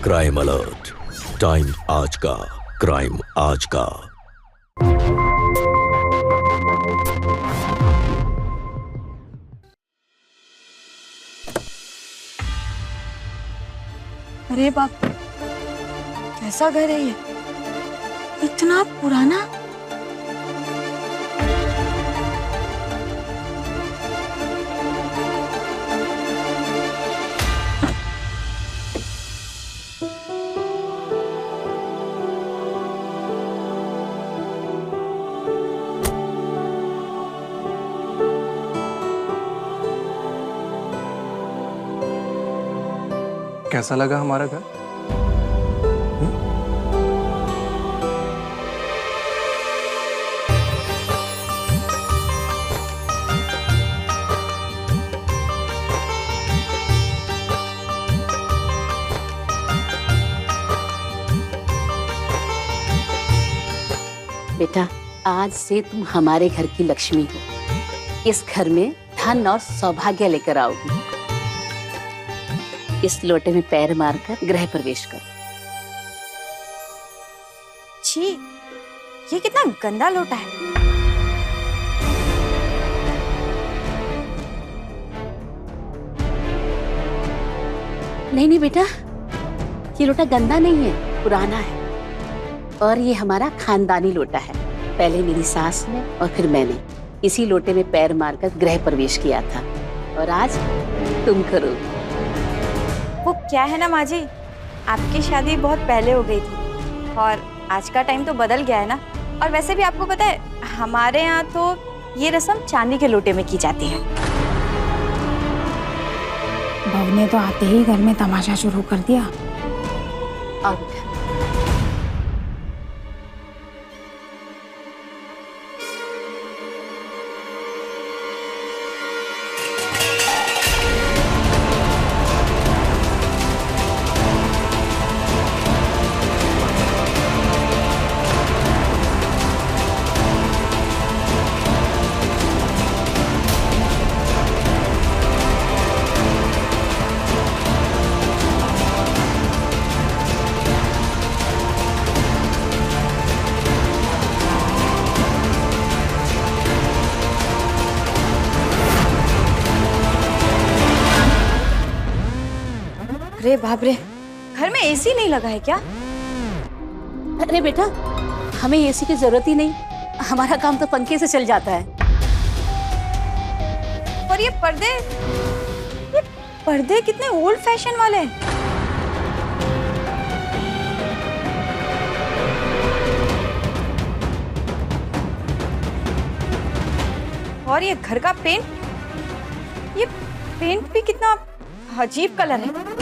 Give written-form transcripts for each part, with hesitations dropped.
Crime alert, time आज का, crime आज का। अरे बाप, कैसा घर है ये, इतना पुराना। कैसा लगा हमारा घर? बेटा, आज से तुम हमारे घर की लक्ष्मी हो। इस घर में धन और सौभाग्य लेकर आओगी। इस लोटे में पैर मारकर गृह प्रवेश करो। छी, ये कितना गंदा लोटा है। नहीं नहीं बेटा, ये लोटा गंदा नहीं है, पुराना है। और ये हमारा खानदानी लोटा है। पहले मेरी सास ने और फिर मैंने इसी लोटे में पैर मारकर गृह प्रवेश किया था, और आज तुम करोगी। वो क्या है ना माँ जी, आपकी शादी बहुत पहले हो गई थी और आज का टाइम तो बदल गया है ना। और वैसे भी आपको पता है, हमारे यहाँ तो ये रस्म चांदी के लोटे में की जाती है। बहू ने तो आते ही घर में तमाशा शुरू कर दिया। और अरे बाप रे, घर में एसी नहीं लगा है क्या? अरे बेटा, हमें एसी की जरूरत ही नहीं, हमारा काम तो पंखे से चल जाता है। और ये पर्दे कितने ओल्ड फैशन वाले हैं। और ये घर का पेंट, ये पेंट भी कितना अजीब कलर है।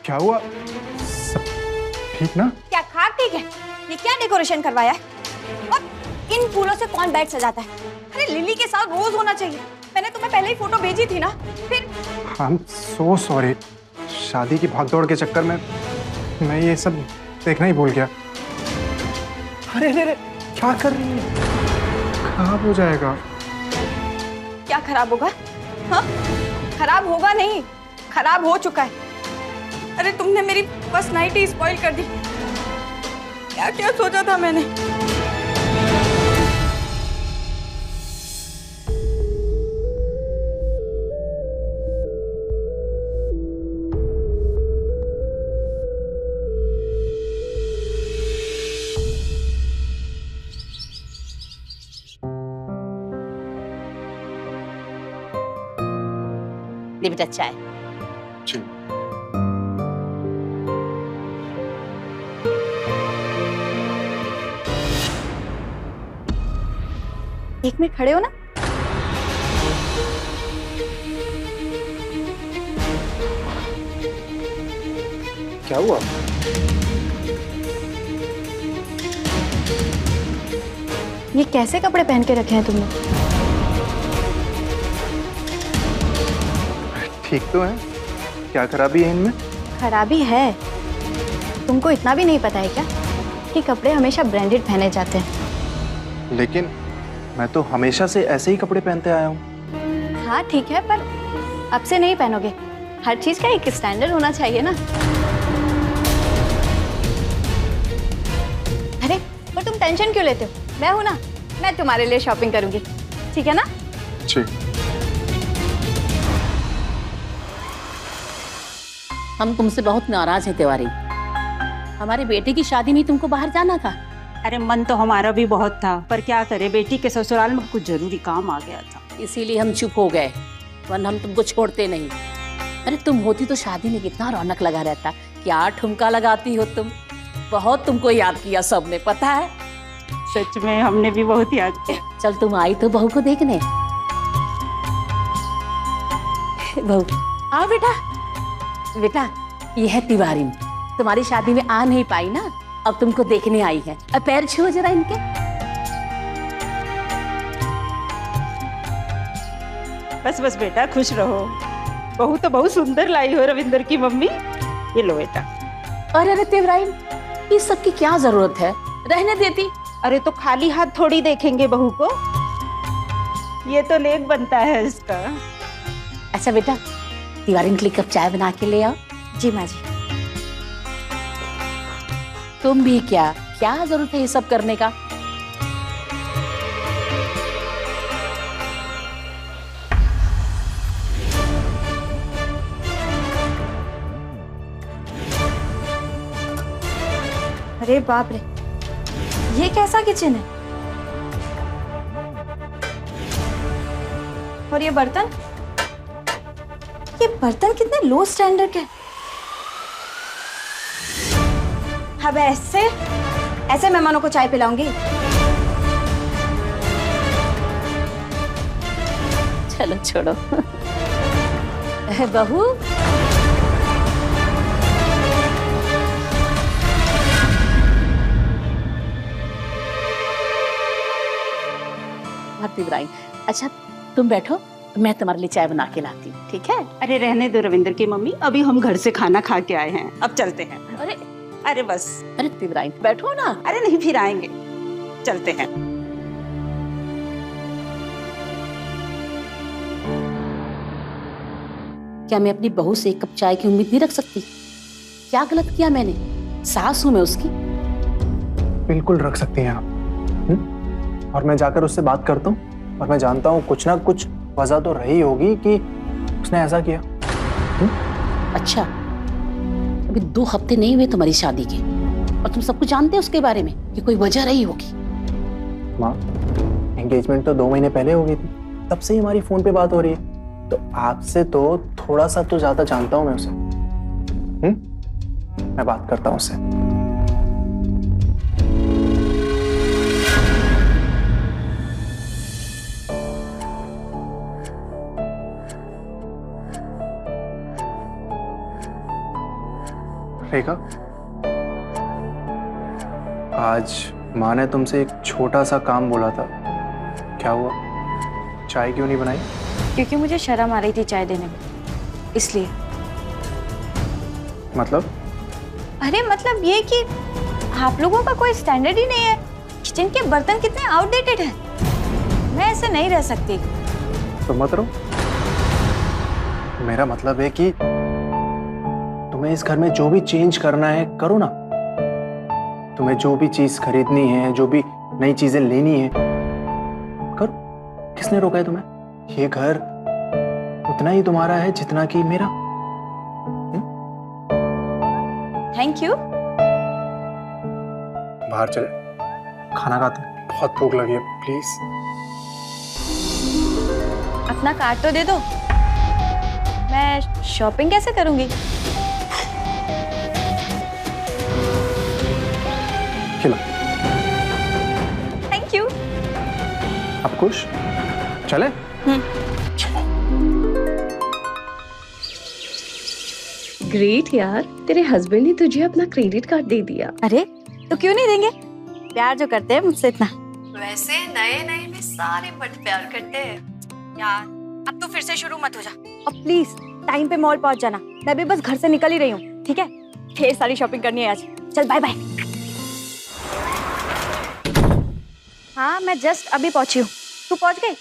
क्या हुआ? सब ठीक ना? क्या खाक ठीक है? ये क्या डेकोरेशन करवाया है? और इन फूलों से कौन बेड सजाता है? अरे लिली के साथ रोज होना चाहिए। मैंने तुम्हें पहले ही फोटो भेजी थी ना। फिर I'm so sorry। शादी की भागदौड़ के चक्कर में मैं ये सब देखना ही भूल गया। अरे अरे क्या कर रही है? खराब हो जाएगा। क्या खराब होगा? हाँ, खराब होगा नहीं, खराब हो चुका है। अरे तुमने मेरी फर्स्ट नाइट ही स्पॉइल कर दी। क्या क्या सोचा था मैंने। ले बेटा चाय। जी। एक मिनट खड़े हो ना। क्या हुआ? ये कैसे कपड़े पहन के रखे हैं तुमने? ठीक तो है, क्या खराबी है इनमें? खराबी है। तुमको इतना भी नहीं पता है क्या कि कपड़े हमेशा ब्रांडेड पहने जाते हैं? लेकिन मैं तो हमेशा से ऐसे ही कपड़े पहनते आया हूँ। हाँ ठीक है, पर अब से नहीं पहनोगे। हर चीज का एक स्टैंडर्ड होना चाहिए ना। अरे पर तुम टेंशन क्यों लेते हो? मैं हूं ना, मैं तुम्हारे लिए शॉपिंग करूंगी, ठीक है ना? ठीक। हम तुमसे बहुत नाराज हैं तिवारी। हमारे बेटे की शादी में तुमको बाहर जाना था। अरे मन तो हमारा भी बहुत था, पर क्या करे, बेटी के ससुराल में कुछ जरूरी काम आ गया था, इसीलिए हम चुप हो गए, वरना हम तुमको छोड़ते नहीं। अरे तुम होती तो शादी में कितना रौनक लगा रहता। क्या ठुमका लगाती हो तुम। बहुत तुमको याद किया सबने, पता है। सच में हमने भी बहुत याद किया। चल तुम आई तो बहू को देखने। बहू आओ बेटा। बेटा ये है तिवारी, तुम्हारी शादी में आ नहीं पाई ना, अब तुमको देखने आई है। अब पैर छुओ जरा इनके। बस बस बेटा, खुश रहो। बहू तो बहुत सुंदर लाई हो रविंदर की मम्मी। ये लो बेटा। अरे तिवारी, इस सब की क्या जरूरत है, रहने देती। अरे तो खाली हाथ थोड़ी देखेंगे बहू को, ये तो नेक बनता है इसका। अच्छा बेटा, तिवारी के लिए कप चाय बना के ले आओ। जी माँ जी। तुम भी क्या क्या जरूरत है ये सब करने का। अरे बाप रे, ये कैसा किचन है? और ये बर्तन कितने लो स्टैंडर्ड के। अब ऐसे मेहमानों को चाय पिलाऊंगी? चलो छोड़ो। बहू इब्राहिम, अच्छा तुम बैठो, मैं तुम्हारे लिए चाय बना के लाती हूँ, ठीक है? अरे रहने दो रविंदर की मम्मी, अभी हम घर से खाना खा के आए हैं, अब चलते हैं। अरे बस। अरे इब्राहिम बैठो ना। अरे नहीं, फिर आएंगे, चलते हैं। क्या मैं अपनी बहू से एक कप चाय की उम्मीद नहीं रख सकती? क्या गलत किया मैंने? सास हूं मैं उसकी। बिल्कुल रख सकती हैं आप। और मैं जाकर उससे बात करता हूँ, और मैं जानता हूँ कुछ ना कुछ वजह तो रही होगी कि उसने ऐसा किया। अच्छा, अभी 2 हफ्ते नहीं हुए तुम्हारी शादी के, और तुम सब कुछ जानते हो उसके बारे में कि कोई वजह रही होगी। माँ, एंगेजमेंट तो 2 महीने पहले हो गई थी, तब से ही हमारी फोन पे बात हो रही है, तो आपसे तो थोड़ा सा तो ज्यादा जानता हूँ मैं उसे। मैं बात करता हूँ उससे। रेखा, आज माँ ने तुमसे एक छोटा सा काम बोला था, क्या हुआ? चाय क्यों नहीं बनाई? क्योंकि मुझे शर्म आ रही थी चाय देने में, इसलिए। मतलब? अरे मतलब ये कि आप लोगों का कोई स्टैंडर्ड ही नहीं है। किचन के बर्तन कितने आउटडेटेड हैं। मैं ऐसे नहीं रह सकती। तो मत रहो। मेरा मतलब है कि तुम्हें इस घर में जो भी चेंज करना है करो ना। तुम्हें जो भी चीज खरीदनी है, जो भी नई चीजें लेनी है करो। किसने रोका है तुम्हें? ये घर उतना ही तुम्हारा है जितना कि मेरा। Thank you. बाहर चले, खाना खाते हैं। बहुत भूख लगी है, प्लीज। अपना कार्ड तो दे दो। मैं शॉपिंग कैसे करूंगी? खिला। Thank you. अब खुश? चले? ग्रेट यार, तेरे हस्बैंड ने तुझे अपना क्रेडिट कार्ड दे दिया। अरे तो क्यों नहीं देंगे, प्यार जो करते हैं मुझसे इतना। वैसे नए नए में सारे बट प्यार करते हैं यार अब तो फिर से शुरू मत हो जा, और प्लीज टाइम पे मॉल पहुंच जाना। मैं भी बस घर से निकल ही रही हूँ, ठीक है? ढेर सारी शॉपिंग करनी है आज। चल बाय बाय। हाँ मैं जस्ट अभी पहुंची हूँ, तू पहुंच गई?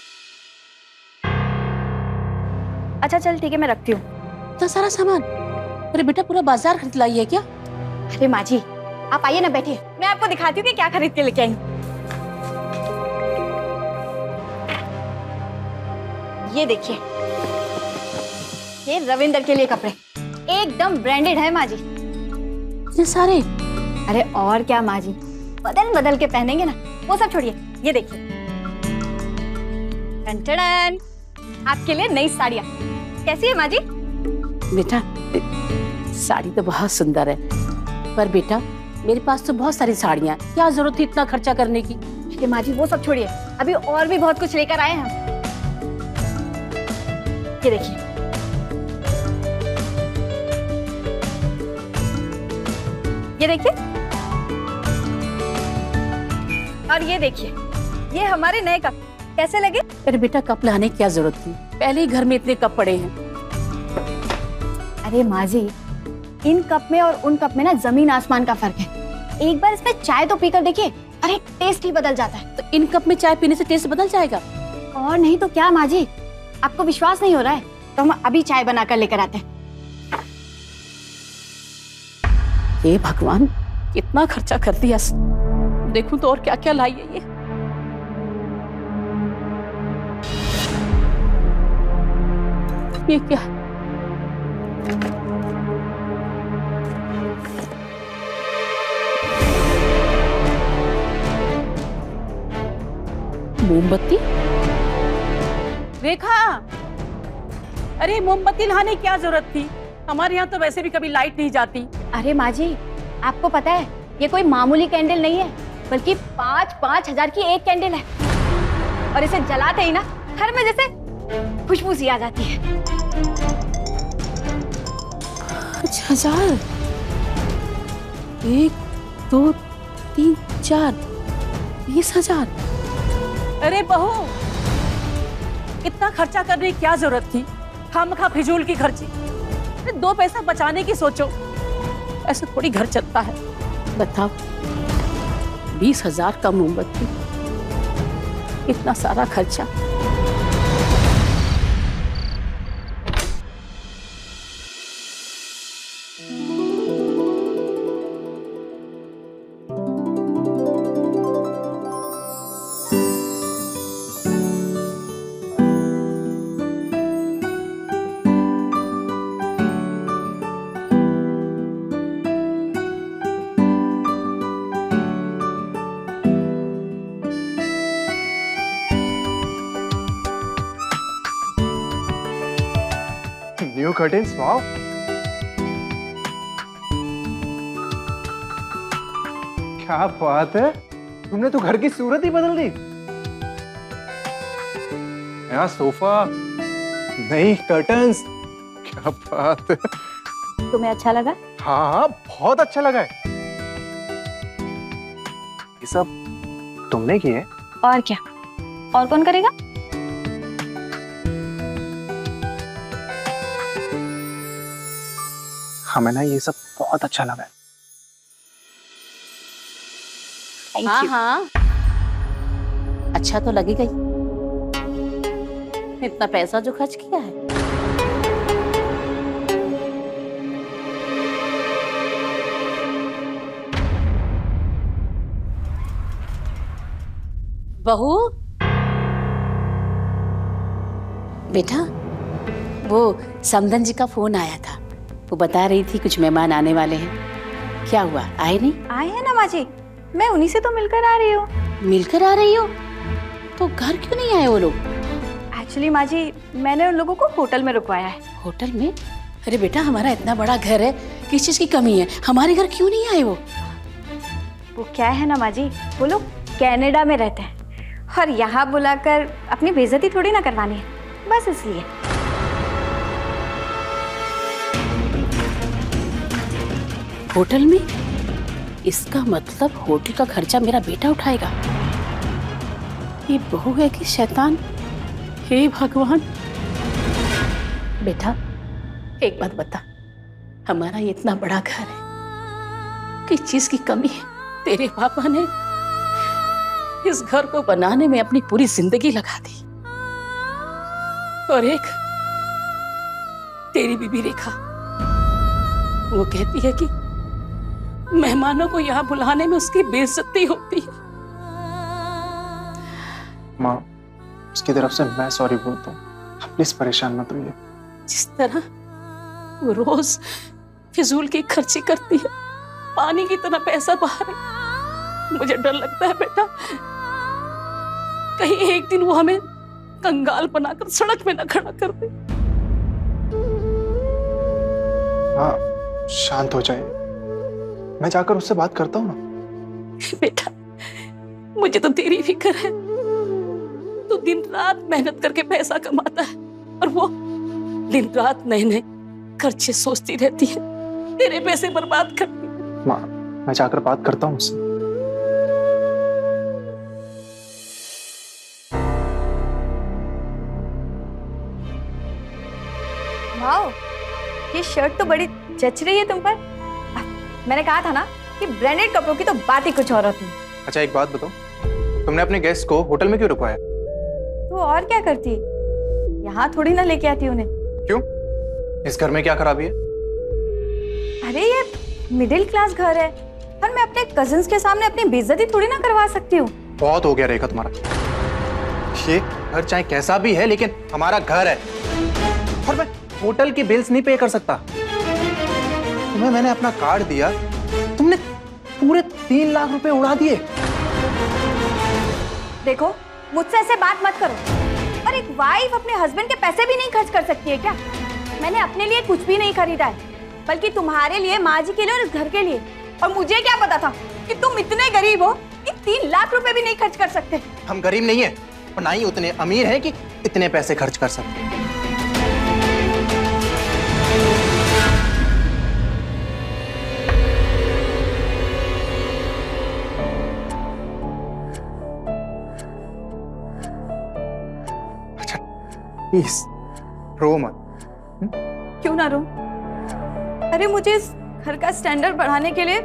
अच्छा चल ठीक है, मैं रखती हूँ। इतना सारा सामान? अरे बेटा पूरा बाजार खरीद लाई है क्या? अरे माँ जी आप आइए ना, बैठिए, मैं आपको दिखाती हूँ कि क्या खरीद के लेके आई। ये देखिए, ये रविंदर के लिए कपड़े एकदम ब्रांडेड है माँ जी। इतने सारे? अरे और क्या माँ जी, बदल बदल के पहनेंगे ना, वो सब छोड़िए। ये देखिए, टन-टन, आपके लिए नई साड़ियाँ। कैसी है माँ जी? बेटा साड़ी तो बहुत सुंदर है, पर बेटा मेरे पास तो बहुत सारी साड़ियाँ, क्या जरूरत थी इतना खर्चा करने की? ये माँ जी वो सब छोड़िए, अभी और भी बहुत कुछ लेकर आए हैं हम। ये देखिए, ये देखिए, और ये देखिए, ये हमारे नए कप कैसे लगे? अरे बेटा कप लाने की क्या जरूरत थी, पहले ही घर में इतने कप पड़े हैं। अरे माँ जी इन कप में और उन कप में ना जमीन आसमान का फर्क है। एक बार इसमें चाय तो पीकर देखिए, अरे टेस्ट ही बदल जाता है। तो इन कप में चाय पीने से टेस्ट बदल जाएगा? और नहीं तो क्या माँ जी, आपको विश्वास नहीं हो रहा है तो हम अभी चाय बनाकर लेकर आते हैं। हे भगवान कितना खर्चा कर दिया, देखूं तो और क्या क्या लाई है ये क्या? मोमबत्ती? रेखा, अरे मोमबत्ती लाने की क्या जरूरत थी, हमारे यहाँ तो वैसे भी कभी लाइट नहीं जाती। अरे माँ जी आपको पता है ये कोई मामूली कैंडल नहीं है, बल्कि 5-5 हजार की एक कैंडल है, और इसे जलाते ही ना घर में जैसे खुशबू सी आ जाती है। 5,000? 1, 2, 3, 4, 20,000? अरे बहू इतना खर्चा करने की क्या जरूरत थी, खामखा फिजूल की खर्ची। 2 पैसा बचाने की सोचो, ऐसे थोड़ी घर चलता है। बताओ 20,000 का मोमबत्ती, इतना सारा खर्चा। New curtains, wow. क्या बात है, तुमने तो घर की सूरत ही बदल दी। नया सोफा, नई कर्टेन्स, क्या बात है। तुम्हें अच्छा लगा? हाँ हाँ बहुत अच्छा लगा है। ये सब तुमने किए? और क्या, और कौन करेगा? हमें ना ये सब बहुत अच्छा लगा है। हाँ हाँ अच्छा तो लगेगा ही, इतना पैसा जो खर्च किया है। बहू, बेटा वो समदन जी का फोन आया था, वो बता रही थी कुछ मेहमान आने वाले हैं। क्या हुआ, आए नहीं? आए हैं ना माँ जी, मैं उन्हीं से तो मिलकर आ रही हूँ। मिलकर आ रही हो? तो घर क्यों नहीं आए वो लोग? एक्चुअली माँ जी मैंने उन लोगों को होटल में रुकवाया है। होटल में? अरे बेटा हमारा इतना बड़ा घर है, किस चीज की कमी है, हमारे घर क्यों नहीं आए वो? वो क्या है ना माँ जी, वो लोग कनाडा में रहते हैं और यहाँ बुलाकर अपनी बेइज्जती थोड़ी ना करवानी है, बस इसलिए। होटल में? इसका मतलब होटल का खर्चा मेरा बेटा उठाएगा। ये बहू है कि शैतान? हे भगवान। बेटा एक बात बता, हमारा ये इतना बड़ा घर है, किस चीज की कमी है? तेरे पापा ने इस घर को बनाने में अपनी पूरी जिंदगी लगा दी। और एक तेरी बीबी रेखा, वो कहती है कि मेहमानों को यहाँ बुलाने में उसकी बेइज्जती होती है। माँ, उसकी तरफ से मैं सॉरी बोलता हूँ, आप प्लीज परेशान मत होइए। जिस तरह वो रोज फिजूल की खर्ची करती है, पानी की तरह पैसा बहा रही, मुझे डर लगता है बेटा, कहीं एक दिन वो हमें कंगाल बनाकर सड़क में न खड़ा कर दे। हाँ, शांत हो जाइए, मैं जाकर उससे बात करता हूँ ना। बेटा मुझे तो तेरी फिक्र है, तू दिन रात मेहनत करके पैसा कमाता है और वो दिन रात नए नए खर्चे सोचती रहती है, तेरे पैसे बर्बाद करती है। माँ, मैं जाकर बात करता हूँ उससे। वाओ, ये शर्ट तो बड़ी जच रही है तुम पर। मैंने कहा था ना कि ब्रांडेड कपड़ों की तो बात ही कुछ और होती है। अच्छा एक बात बताओ, तुमने अपने गेस्ट को होटल में क्यों रुकवाया? तो और क्या करती, यहाँ थोड़ी ना लेके आती उन्हें। क्यों? इस घर में क्या खराबी है? अरे ये मिडिल क्लास घर है और मैं अपने कजिन्स के सामने अपनी बेइज्जती थोड़ी ना करवा सकती हूँ। बहुत हो गया रेखा तुम्हारा, ये घर चाहे कैसा भी है लेकिन हमारा घर है और मैं होटल की बिल्स नहीं पे कर सकता। तुम्हें मैंने अपना कार्ड दिया, तुमने पूरे 3 लाख रुपए उड़ा दिए। देखो मुझसे ऐसे बात मत करो, और एक वाइफ अपने हस्बैंड के पैसे भी नहीं खर्च कर सकती है क्या? मैंने अपने लिए कुछ भी नहीं खरीदा है, बल्कि तुम्हारे लिए, माँ जी के लिए और इस घर के लिए। और मुझे क्या पता था कि तुम इतने गरीब हो कि 3 लाख रुपए भी नहीं खर्च कर सकते। हम गरीब नहीं है और ना ही उतने अमीर हैं कि इतने पैसे खर्च कर सकते। अच्छा प्लीज रो मत। क्यों ना रो? अरे मुझे इस घर का स्टैंडर्ड बढ़ाने के लिए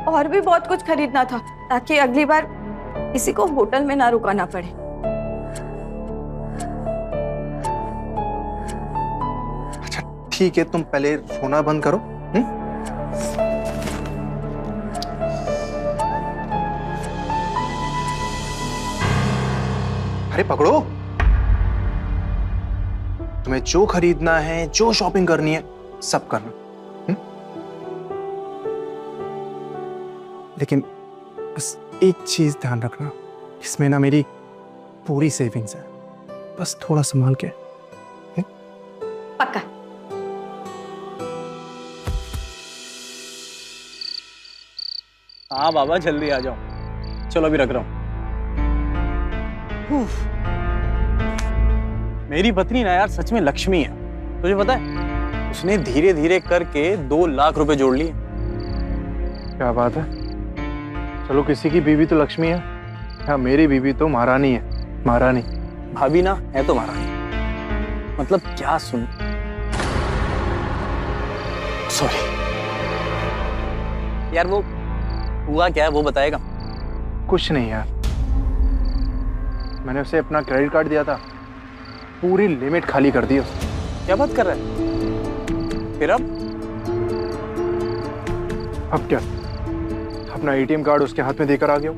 और भी बहुत कुछ खरीदना था, ताकि अगली बार किसी को होटल में ना रुकाना पड़े। अच्छा ठीक है, तुम पहले रोना बंद करो। अरे पकड़ो, तुम्हें जो खरीदना है, जो शॉपिंग करनी है, सब करना। लेकिन बस एक चीज ध्यान रखना, इसमें ना मेरी पूरी सेविंग्स है, बस थोड़ा संभाल के। पक्का। हाँ बाबा जल्दी आ जाओ, चलो अभी रख रहा हूँ। मेरी पत्नी ना यार सच में लक्ष्मी है, तुझे पता है उसने धीरे धीरे करके 2 लाख रुपए जोड़ लिए। क्या बात है, चलो किसी की बीवी तो लक्ष्मी है, हाँ मेरी बीवी तो महारानी है, महारानी। भाभी ना है तो महारानी, मतलब क्या सुन, सॉरी यार, वो हुआ क्या है वो बताएगा? कुछ नहीं यार, मैंने उसे अपना क्रेडिट कार्ड दिया था, पूरी लिमिट खाली कर दी उसने। क्या बात कर रहा है? फिर अब क्या, अपना एटीएम कार्ड उसके हाथ में देकर आ गया।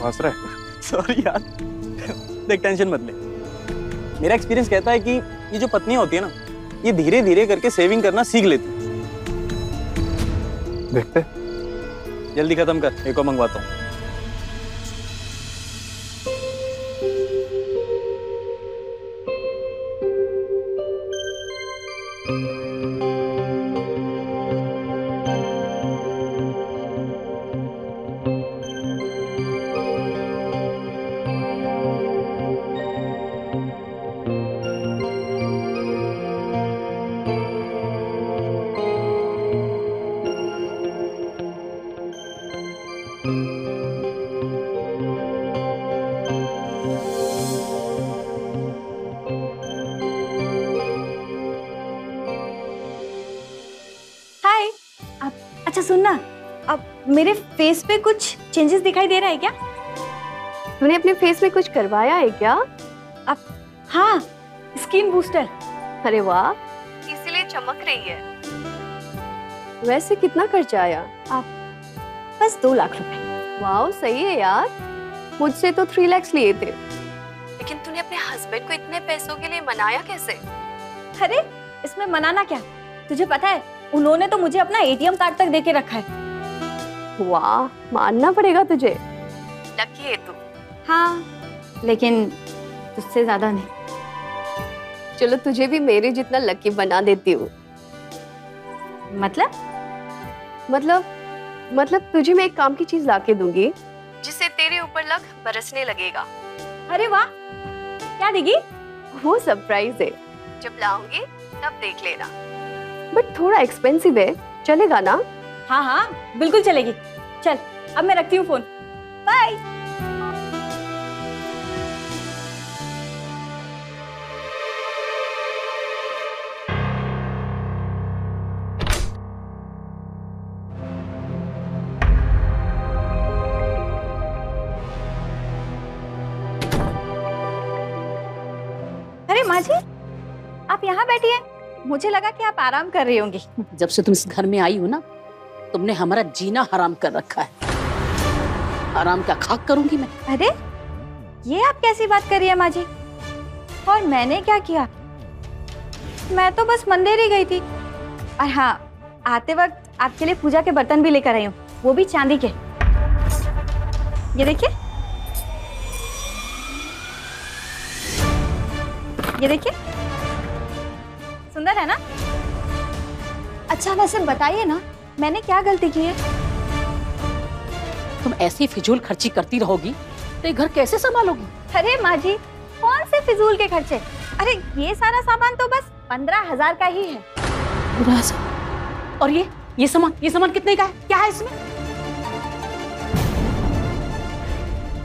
हंस रहा है? सॉरी यार, देख टेंशन मत ले, मेरा एक्सपीरियंस कहता है कि ये जो पत्नियां होती है ना, ये धीरे धीरे करके सेविंग करना सीख लेती। देखते, जल्दी खत्म कर, एक और मंगवाता हूँ। हाय। अच्छा सुनना, अब मेरे फेस पे कुछ चेंजेस दिखाई दे रहा है क्या? तूने अपने फेस में कुछ करवाया है क्या? हाँ, स्किन बूस्टर। अरे वाह, इसीलिए चमक रही है। वैसे कितना खर्चा आया? बस 2 लाख रुपए। वाह, सही है यार। मुझसे तो 3 लाख लिए थे। लेकिन तूने अपने हस्बैंड को इतने पैसों के लिए मनाया कैसे? अरे इसमें मनाना क्या, तुझे पता है उन्होंने तो मुझे अपना एटीएम कार्ड तक देके रखा है। वाह, मानना पड़ेगा तुझे, लकी है तू। हाँ, लेकिन तुझसे ज्यादा नहीं। चलो तुझे भी मेरे जितना लकी बना देती हूँ। मतलब तुझे मैं एक काम की चीज लाके दूंगी जिससे तेरे ऊपर लक बरसने लगेगा। अरे वाह, क्या देगी? वो सरप्राइज है, जब लाऊंगी तब देख लेना। बट थोड़ा एक्सपेंसिव है, चलेगा ना? हाँ हाँ बिल्कुल चलेगी। चल अब मैं रखती हूँ फोन, बाय। अरे माँ जी, आप यहाँ बैठी हैं? मुझे लगा कि आप आराम कर रही होंगी। जब से तुम इस घर में आई हो ना, तुमने हमारा जीना हराम कर रखा है। आराम का खाक करूंगी मैं। अरे ये आप कैसी बात कर रही है माँ जी? और मैंने क्या किया? मैं तो बस मंदिर ही गई थी। और हाँ, आते वक्त आपके लिए पूजा के बर्तन भी लेकर आई हूँ, वो भी चांदी के। ये देखिए, ये देखिए, सुंदर है ना? अच्छा वैसे बताइए ना, मैंने क्या गलती की है? तुम ऐसी फिजूल खर्ची करती रहोगी तो ये घर कैसे संभालोगी? अरे माँ जी, कौन से फिजूल के खर्चे? अरे ये सारा सामान तो बस 15,000 का ही है। और ये सामान कितने का है? क्या है इसमें?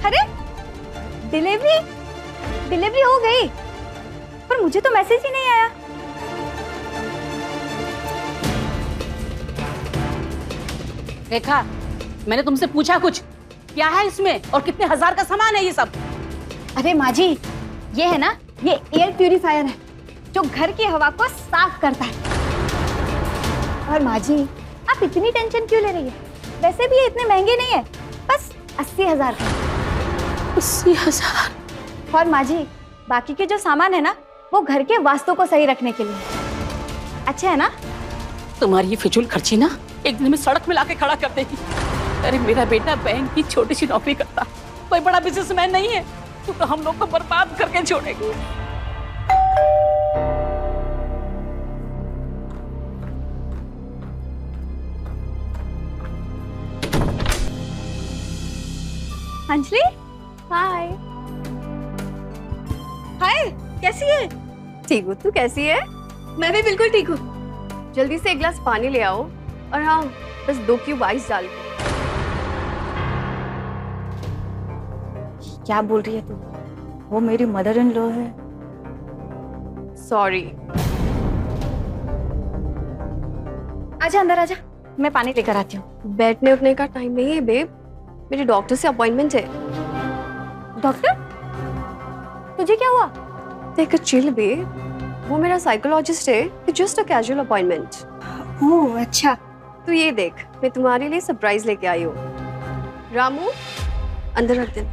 अरे डिलीवरी हो गई, पर मुझे तो मैसेज ही नहीं आया। रेखा, मैंने तुमसे पूछा कुछ, क्या है इसमें और कितने हजार का सामान है ये सब? अरे माँ जी, ये है ना, ये एयर प्यूरिफायर है जो घर की हवा को साफ करता है। और माँ जी, आप इतनी टेंशन क्यों ले रही है? वैसे भी ये इतने महंगे नहीं है, बस 80,000 का। 80,000? और माँ जी, बाकी के जो सामान है ना, वो घर के वास्तु को सही रखने के लिए। अच्छा है ना? तुम्हारी ये फिजूल खर्ची ना एक दिन में सड़क में लाके खड़ा कर देगी। अरे मेरा बेटा बैंक की छोटी सी नौकरी करता, कोई बड़ा बिजनेसमैन नहीं है। तू तो हम लोग को बर्बाद करके छोड़ेगी। अंजलि, हाय। हाय, कैसी है? ठीक हूँ, तू कैसी है? मैं भी बिल्कुल ठीक हूँ। जल्दी से 1 गिलास पानी ले आओ, और हाँ, बस 2 क्यूब आइस डाल के। क्या बोल रही है तू? वो मेरी मदर इन लॉ है। सॉरी। आजा अंदर आजा, मैं पानी लेकर आती हूँ। बैठने उठने का टाइम नहीं है बेब, मेरे डॉक्टर से अपॉइंटमेंट है। डॉक्टर? तुझे क्या हुआ? टेक अ चिल बेब, वो मेरा साइकोलॉजिस्ट है, जस्ट अ कैजुअल अपॉइंटमेंट। ओह अच्छा। तो ये देख, मैं तुम्हारे लिए सरप्राइज लेके आई हूँ। रामू, अंदर रख दे।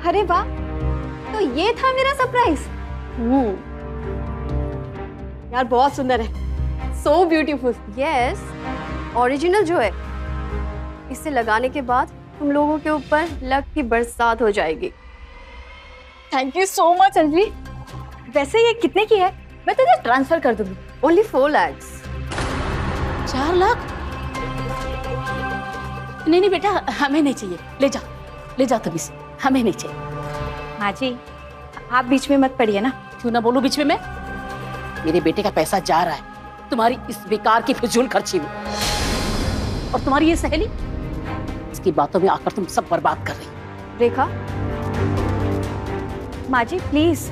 अरे वाह, तो ये था मेरा सरप्राइज। यार बहुत सुंदर है, सो ब्यूटीफुल। यस, ओरिजिनल जो है, इसे लगाने के बाद तुम लोगों के ऊपर लक की बरसात हो जाएगी। Thank you so much Anjali. वैसे ये कितने की है? मैं तुझे ट्रांसफर कर दूंगी। Only 4 lakhs। 4 लाख? नहीं नहीं बेटा, हमें नहीं चाहिए, ले जाओ तभी से, हमें नहीं चाहिए। माँ जी आप बीच में मत पड़िए ना। क्यों ना बोलूं बीच में मैं? मेरे बेटे का पैसा जा रहा है तुम्हारी इस बेकार की फिजूल खर्ची में, और तुम्हारी ये सहेली इसकी बातों में आकर तुम सब बर्बाद कर रही। रेखा, माँ जी प्लीज।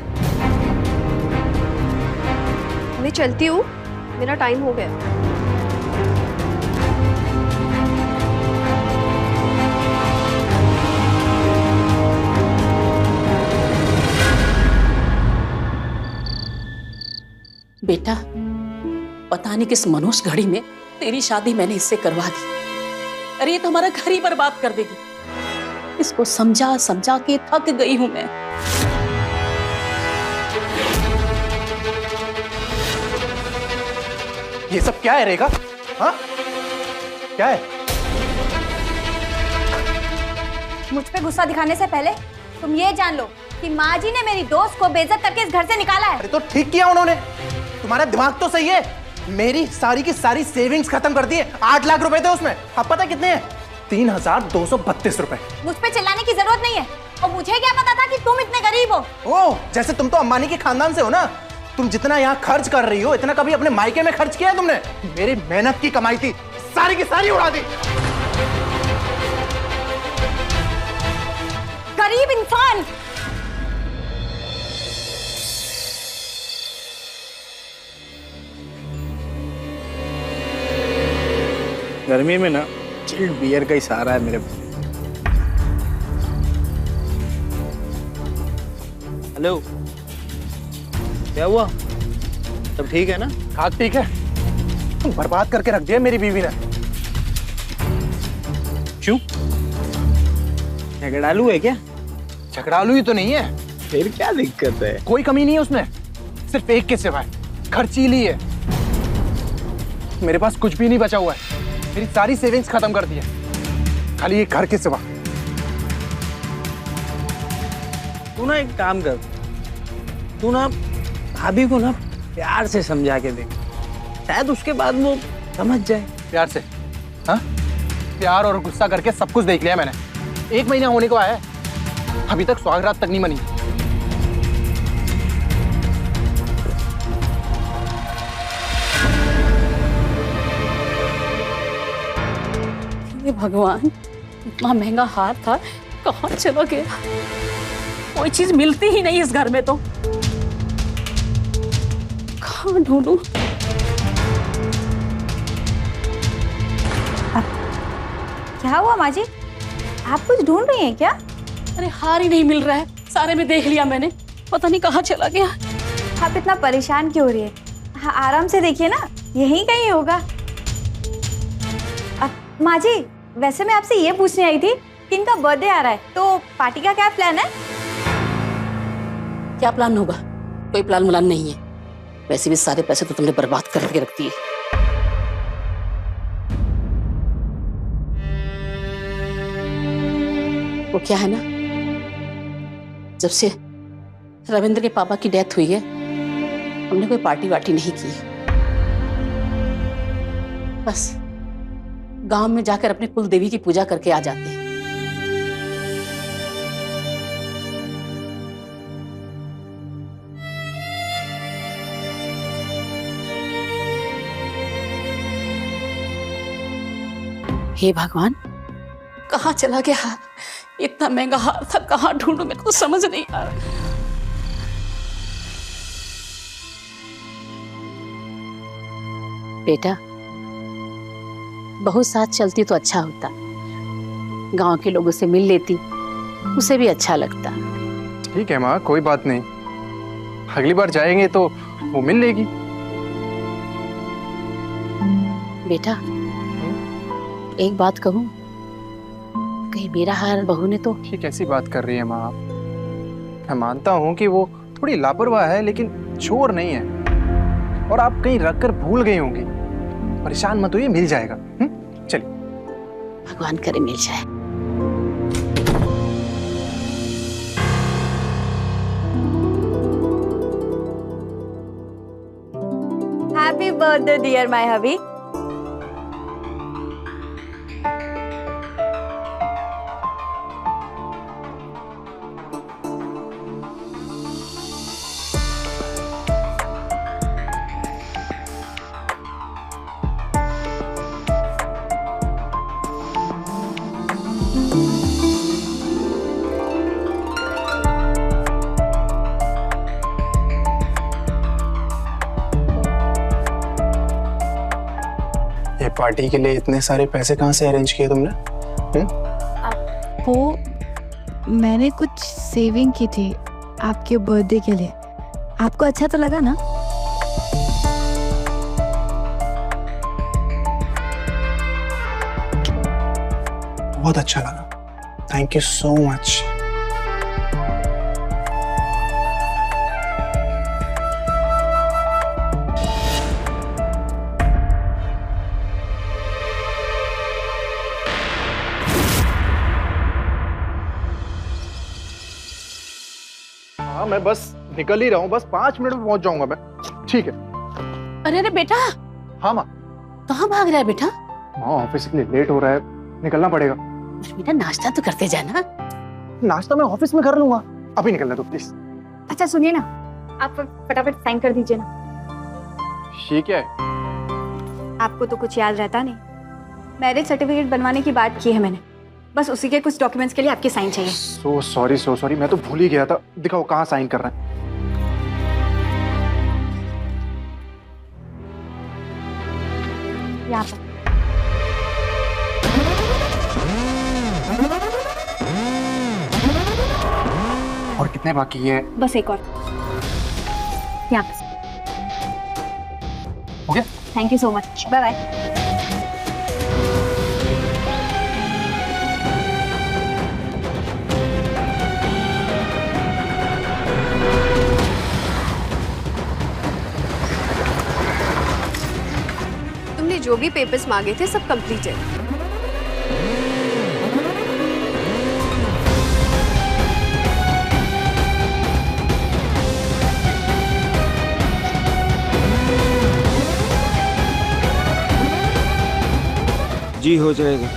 मैं चलती हूँ, मेरा टाइम हो गया। बेटा, पता नहीं किस मनोज घड़ी में तेरी शादी मैंने इससे करवा दी। अरे ये तो हमारा घर ही बर्बाद कर देगी। इसको समझा समझा के थक गई हूं मैं। ये सब क्या है रेखा? हाँ क्या है? मुझ पे गुस्सा दिखाने से पहले तुम ये जान लो कि माँ जी ने मेरी दोस्त को बेइज्जत करके इस घर से निकाला है। अरे तो ठीक किया उन्होंने, तुम्हारा दिमाग तो सही है। मेरी सारी की सारी सेविंग्स खत्म कर दिए। 8 लाख रुपए थे उसमें, अब पता कितने हैं? 3,232 रुपए। मुझ पे चिल्लाने की जरूरत नहीं है, और मुझे क्या पता था कि तुम इतने गरीब हो। ओह, जैसे तुम तो अंबानी के खानदान से हो ना। तुम जितना यहाँ खर्च कर रही हो, इतना कभी अपने मायके में खर्च किया है तुमने? मेरी मेहनत की कमाई थी, सारी की सारी उड़ा दी। गरीब इंसान। गर्मी में ना चिल्ड बियर का ही सहारा है मेरे पास। हेलो, क्या हुआ? सब ठीक है ना? हाँ ठीक है। तुम बर्बाद करके रख दिया मेरी बीवी ने। क्यों? झगड़ालू है क्या? झगड़ालू ही तो नहीं है। फिर क्या दिक्कत है? कोई कमी नहीं है उसमें, सिर्फ एक के सिवाय खर्चीली है। मेरे पास कुछ भी नहीं बचा हुआ है। मेरी सारी सेविंग्स खत्म कर दी है, खाली ये घर के सिवा। तू ना एक काम कर, तू ना भाभी को ना प्यार से समझा के देख, शायद उसके बाद वो समझ जाए। प्यार से? हाँ, प्यार और गुस्सा करके सब कुछ देख लिया मैंने। 1 महीना होने को आया है, अभी तक सुहागरात तक नहीं बनी। हे भगवान, इतना महंगा हार था, कहाँ चला गया? कोई चीज मिलती ही नहीं इस घर में तो। कहाँ ढूंढूं? क्या हुआ माँ जी, आप कुछ ढूंढ रही हैं क्या? अरे हार ही नहीं मिल रहा है, सारे में देख लिया मैंने, पता नहीं कहाँ चला गया। आप इतना परेशान क्यों हो रही है? हाँ, आराम से देखिए ना, यहीं कहीं होगा। माँ जी, वैसे मैं आपसे ये पूछने आई थी कि इनका बर्थडे आ रहा है, तो पार्टी का क्या प्लान है? क्या प्लान होगा? कोई प्लान मुलान नहीं है। वैसे भी सारे पैसे तो तुमने बर्बाद करके रख दिए। वो क्या है ना, जब से रविंद्र के पापा की डेथ हुई है, हमने कोई पार्टी वार्टी नहीं की। बस गांव में जाकर अपने कुल देवी की पूजा करके आ जाते हैं। हे भगवान, कहाँ चला गया हार? इतना महंगा हार था, कहाँ ढूंढूं? मेरे को समझ नहीं आ रहा। बेटा, बहुत साथ चलती तो अच्छा होता, गांव के लोगों से मिल लेती, उसे भी अच्छा लगता। ठीक है माँ, कोई बात नहीं, अगली बार जाएंगे तो वो मिल लेगी। बेटा, एक बात कहूं, कहीं मेरा हार बहू ने तो। ये कैसी बात कर रही है माँ आप? मैं मानता हूँ कि वो थोड़ी लापरवाह है, लेकिन चोर नहीं है, और आप कहीं रख कर भूल गई होंगी। परेशान मत होइए, मिल जाएगा। चलिए। भगवान करे मिल जाए। Happy birthday dear my hubby. Party के लिए इतने सारे पैसे कहाँ से अरेंज किए तुमने? वो मैंने कुछ सेविंग की थी आपके बर्थडे के लिए। आपको अच्छा तो लगा ना? बहुत अच्छा लगा, थैंक यू सो मच। हाँ मैं बस निकल ही रहा हूँ, बस 5 मिनट में पहुंच जाऊंगा मैं। ठीक है। अरे अरे बेटा, हाँ माँ। कहाँ भाग रहा है बेटा? माँ ऑफिस के लिए लेट हो रहा है, निकलना पड़ेगा। बेटा नाश्ता तो करते जाना। नाश्ता मैं ऑफिस में कर लूंगा, अभी निकलना तो प्लीज। अच्छा सुनिए ना, आप फटाफट साइन कर दीजिए ना। ठीक है। आपको तो कुछ याद रहता नहीं, मैरिज सर्टिफिकेट बनवाने की बात की है मैंने, बस उसी के कुछ डॉक्यूमेंट्स के लिए आपकी साइन चाहिए। सो सॉरी, मैं तो भूल ही गया था। दिखाओ कहाँ साइन कर रहे हैं। यहाँ पर। और कितने बाकी है? बस एक और। यहाँ पर। हो गया? Thank you so much, bye bye. तुमने जो भी पेपर्स मांगे थे सब कंप्लीट है। जी हो जाएगा।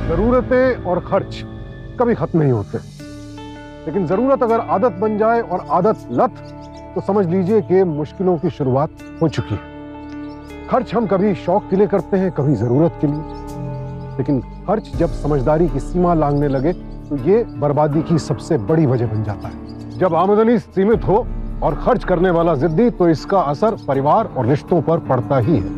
जरूरतें और खर्च कभी खत्म नहीं होते, लेकिन जरूरत अगर आदत बन जाए और आदत लत, तो समझ लीजिए कि मुश्किलों की शुरुआत हो चुकी है। खर्च हम कभी शौक के लिए करते हैं, कभी जरूरत के लिए, लेकिन खर्च जब समझदारी की सीमा लांघने लगे तो ये बर्बादी की सबसे बड़ी वजह बन जाता है। जब आमदनी सीमित हो और खर्च करने वाला जिद्दी, तो इसका असर परिवार और रिश्तों पर पड़ता ही है,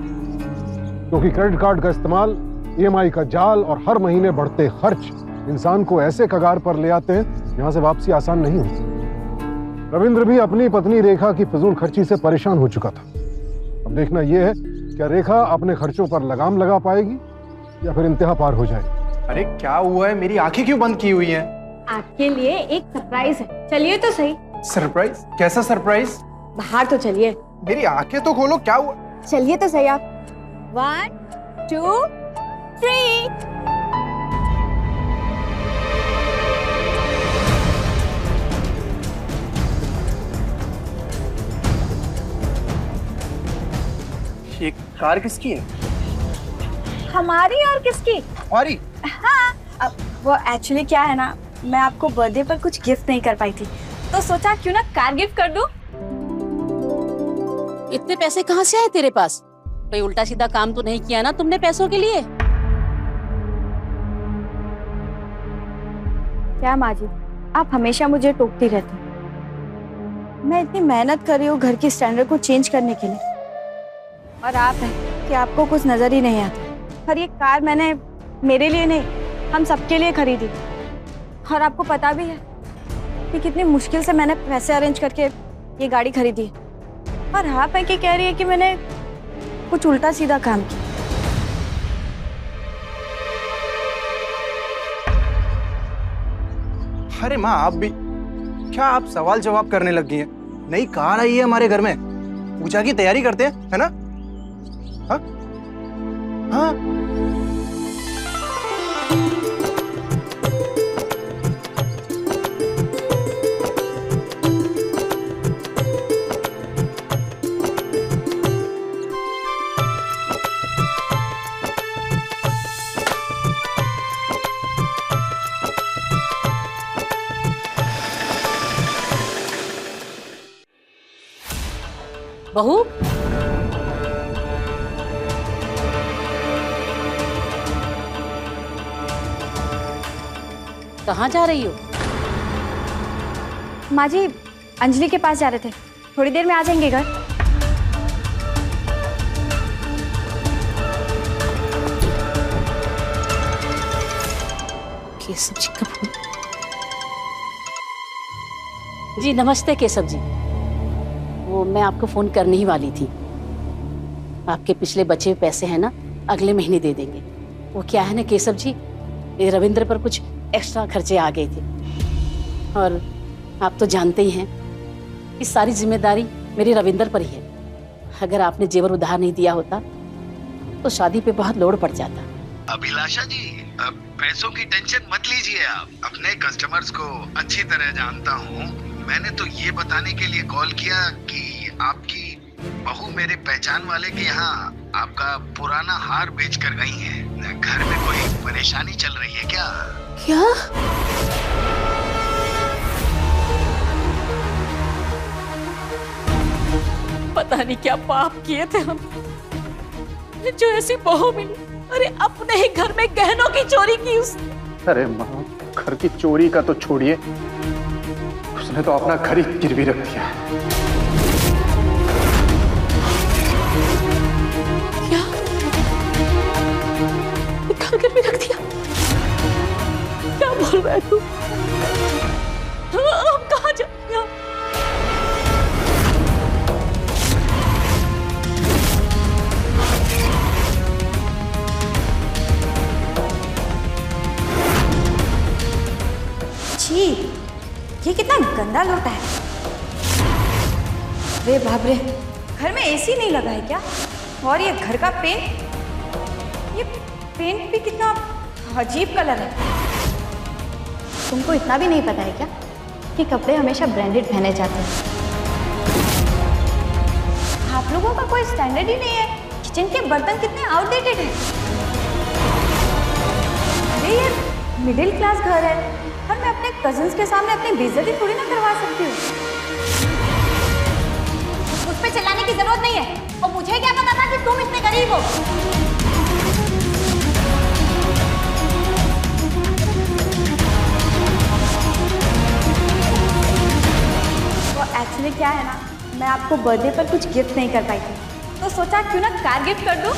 क्योंकि क्रेडिट कार्ड का इस्तेमाल, ईएमआई का जाल और हर महीने बढ़ते खर्च इंसान को ऐसे कगार पर ले आते हैं जहां से वापसी आसान नहीं होती। रविंद्र भी अपनी पत्नी रेखा की फिजूल खर्ची से परेशान हो चुका था। अब देखना यह है, क्या रेखा अपने खर्चों पर लगाम लगा पाएगी या फिर इंतहा पार हो जाएगी। अरे क्या हुआ है? मेरी आंखें क्यों बंद की हुई हैं? आपके लिए एक सरप्राइज है, चलिए तो सही। सरप्राइज? कैसा सरप्राइज? बाहर तो चलिए। मेरी आंखें तो खोलो, क्या हुआ? चलिए तो सही आप। 1 2 3। ये कार किसकी है? हमारी और किसकी? हमारी। हाँ, अब वो एक्चुअली क्या है ना, मैं आपको बर्थडे पर कुछ गिफ्ट नहीं कर पाई थी, तो सोचा क्यों ना कार गिफ्ट कर दूं। इतने पैसे कहाँ से आए तेरे पास? कोई उल्टा सीधा काम तो नहीं किया ना तुमने पैसों के लिए? क्या माँ जी, आप हमेशा मुझे टोकती रहती हैं। मैं इतनी मेहनत कर रही हूँ घर की स्टैंडर्ड को चेंज करने के लिए, और आप हैं कि आपको कुछ नजर ही नहीं आता। पर ये कार मैंने मेरे लिए नहीं, हम सबके लिए खरीदी, और आपको पता भी है कि कितनी मुश्किल से मैंने पैसे अरेंज करके ये गाड़ी खरीदी, और आप है कि कह रही है कि मैंने कुछ उल्टा सीधा काम किया। अरे माँ, आप भी क्या, आप सवाल जवाब करने लग गई हैं? नई कार आई है हमारे घर में, पूजा की तैयारी करते हैं, है ना? हाँ हाँ। बहू, कहाँ जा रही हो? माँ जी, अंजलि के पास जा रहे थे, थोड़ी देर में आ जाएंगे घर। केशव जी का फोन। जी नमस्ते केशव जी, वो मैं आपको फोन करने ही वाली थी। आपके पिछले बचे हुए पैसे हैं ना, अगले महीने दे देंगे। वो क्या है ना केशव जी, ये रविंद्र पर कुछ एक्स्ट्रा खर्चे आ गए थे, और आप तो जानते ही हैं कि सारी जिम्मेदारी मेरी रविंद्र पर ही है। अगर आपने जेवर उधार नहीं दिया होता तो शादी पे बहुत लोड पड़ जाता। अभिलाषा जी, अब पैसों की टेंशन मत लीजिए। आप अपने कस्टमर्स को अच्छी तरह जानता हूँ। मैंने तो ये बताने के लिए कॉल किया कि आपकी बहू मेरे पहचान वाले के यहाँ आपका पुराना हार बेच कर गई है। घर में कोई परेशानी चल रही है क्या? क्या? पता नहीं क्या पाप किए थे हम, जो ऐसी बहू मिली। अरे अपने ही घर में गहनों की चोरी की उसने। अरे माँ, घर की चोरी का तो छोड़िए, उसने तो अपना घर ही गिरवी रख दिया। क्या? घर गिरवी रख दिया? क्या बोल रहा है तू? हम कहाँ जाएंगे? छी, ये कितना गंदा लोटा है। रे बाप रे, घर में एसी नहीं लगा है क्या? और ये घर का पेंट, ये पेंट भी कितना अजीब कलर है। तुमको इतना भी नहीं पता है क्या कि कपड़े हमेशा ब्रांडेड पहने जाते हैं? आप लोगों का कोई स्टैंडर्ड ही नहीं है। किचन के बर्तन कितने आउटडेटेड हैं। अरे ये मिडिल क्लास घर है, और मैं अपने कजिन्स के सामने अपनी बेइज्जती थोड़ी ना करवा सकती हूँ। मुझ पे चिल्लाने की जरूरत नहीं है, और मुझे क्या पता था कि तुम इतने गरीब हो। वो एक्चुअली क्या है ना, मैं आपको बर्थडे पर कुछ गिफ्ट नहीं कर पाई थी, तो सोचा क्यों ना कार गिफ्ट कर दूं।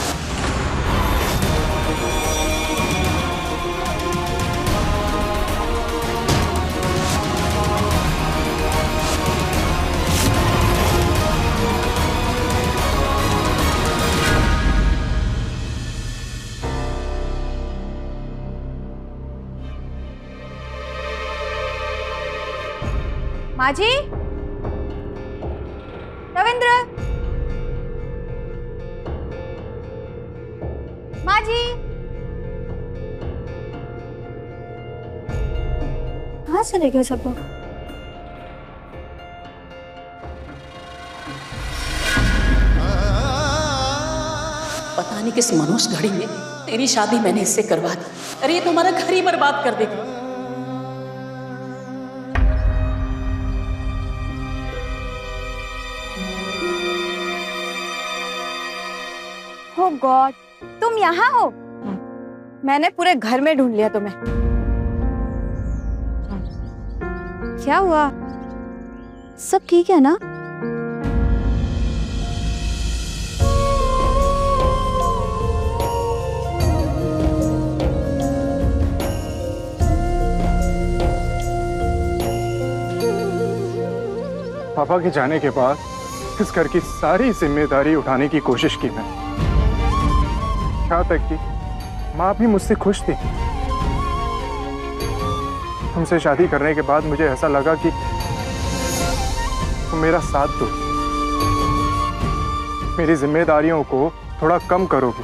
माँ जी, रविंद्र, माँ जी, कहाँ चले गए सब लोग? पता नहीं किस मनुष्य घड़ी में तेरी शादी मैंने इससे करवा दी। अरे ये तो हमारा घर ही बर्बाद कर देगी। Oh God, तुम यहाँ हो? मैंने पूरे घर में ढूंढ लिया तुम्हें। क्या हुआ? सब ठीक है ना? पापा के जाने के बाद इस घर की सारी जिम्मेदारी उठाने की कोशिश की मैंने। यहाँ तक कि माँ भी मुझसे खुश थी। तुमसे शादी करने के बाद मुझे ऐसा लगा कि तुम मेरा साथ दो, मेरी जिम्मेदारियों को थोड़ा कम करोगे,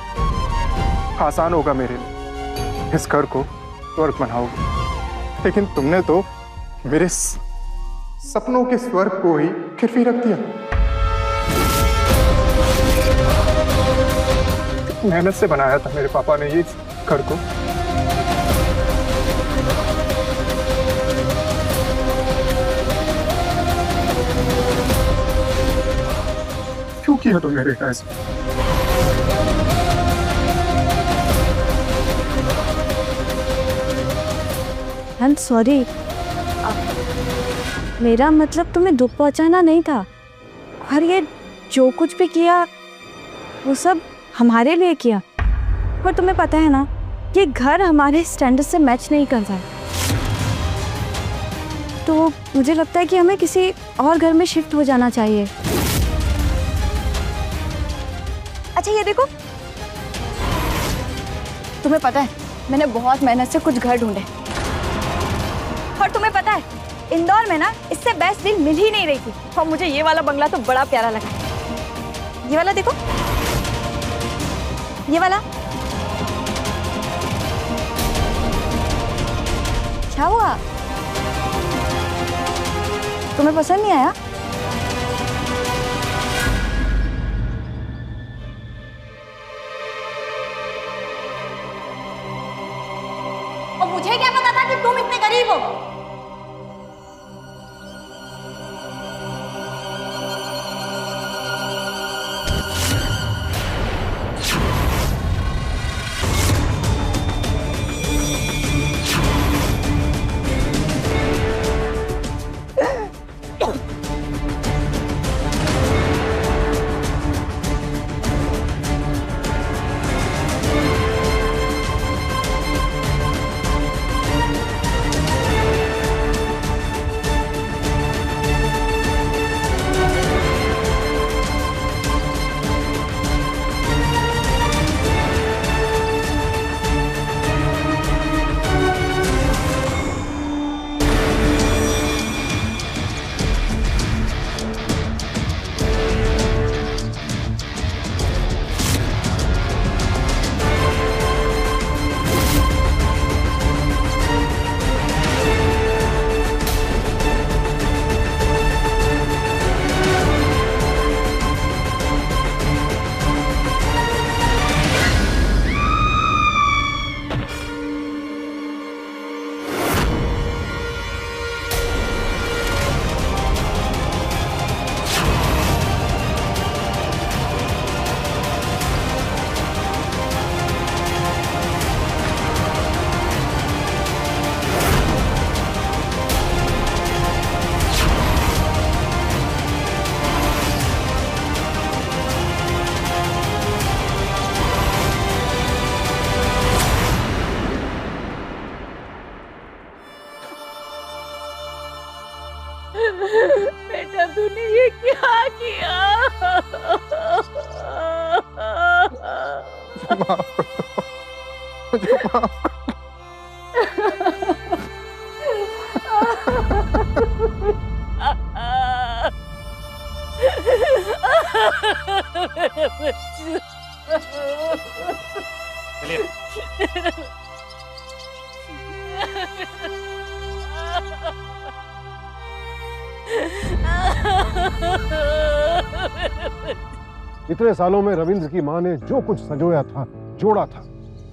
आसान होगा मेरे लिए, इस घर को स्वर्ग बनाओगे। लेकिन तुमने तो मेरे सपनों के स्वर्ग को ही गिरवी रख दिया। मेहनत से बनाया था मेरे पापा ने ये घर को। क्यों किया तुम मेरे ऐसे? आई एम सॉरी, मेरा मतलब तुम्हें दुख पहुंचाना नहीं था, और ये जो कुछ भी किया वो सब हमारे लिए किया। पर तुम्हें पता है ना, ये घर हमारे स्टैंडर्ड से मैच नहीं करता है। तो मुझे लगता है कि हमें किसी और घर में शिफ्ट हो जाना चाहिए। अच्छा ये देखो, तुम्हें पता है मैंने बहुत मेहनत से कुछ घर ढूंढे, और तुम्हें पता है इंदौर में ना इससे बेस्ट डील मिल ही नहीं रही थी, और मुझे ये वाला बंगला तो बड़ा प्यारा लगा। ये वाला देखो, ये वाला क्या हुआ, तुम्हें पसंद नहीं आया? और मुझे क्या पता था कि तुम इतने गरीब हो। बेटा तूने ये क्या किया? मुझे माफ इतने सालों में रविंद्र की मां ने जो कुछ संजोया था, जोड़ा था,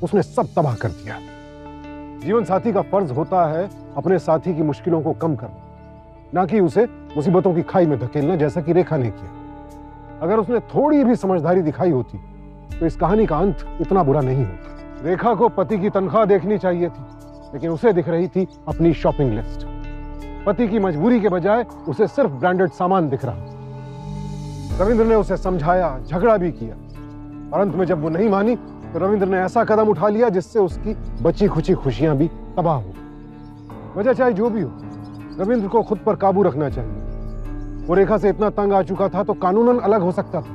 उसने सब तबाह कर दिया। जीवन साथी का फर्ज होता है अपने साथी की मुश्किलों को कम करना, ना कि उसे मुसीबतों की खाई में धकेलना, जैसा कि रेखा ने किया। अगर उसने थोड़ी भी समझदारी दिखाई होती तो इस कहानी का अंत इतना बुरा नहीं होता। रेखा को पति की तनख्वाह देखनी चाहिए थी, लेकिन उसे दिख रही थी अपनी शॉपिंग लिस्ट। पति की मजबूरी के बजाय उसे सिर्फ ब्रांडेड सामान दिख रहा। रविंद्र ने उसे समझाया, झगड़ा भी किया, और अंत में जब वो नहीं मानी तो रविंद्र ने ऐसा कदम उठा लिया जिससे उसकी बची खुची खुशियां भी तबाह हो। वजह चाहे जो भी हो, रविंद्र को खुद पर काबू रखना चाहिए। वो रेखा से इतना तंग आ चुका था तो कानूनन अलग हो सकता था,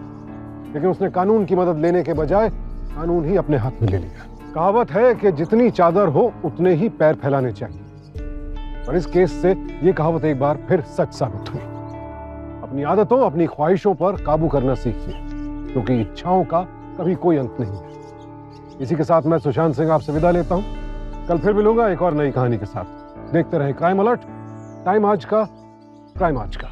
लेकिन उसने कानून की मदद लेने के बजाय कानून ही अपने हाथ में ले लिया। कहावत है कि जितनी चादर हो उतने ही पैर फैलाने चाहिए, और इस केस से ये कहावत एक बार फिर सच साबित हुई। अपनी आदतों, अपनी ख्वाहिशों पर काबू करना सीखिए, क्योंकि इच्छाओं का कभी कोई अंत नहीं है। इसी के साथ मैं सुशांत सिंह आपसे विदा लेता हूं। कल फिर मिलूंगा एक और नई कहानी के साथ। देखते रहे क्राइम अलर्ट, टाइम आज का, क्राइम आज का।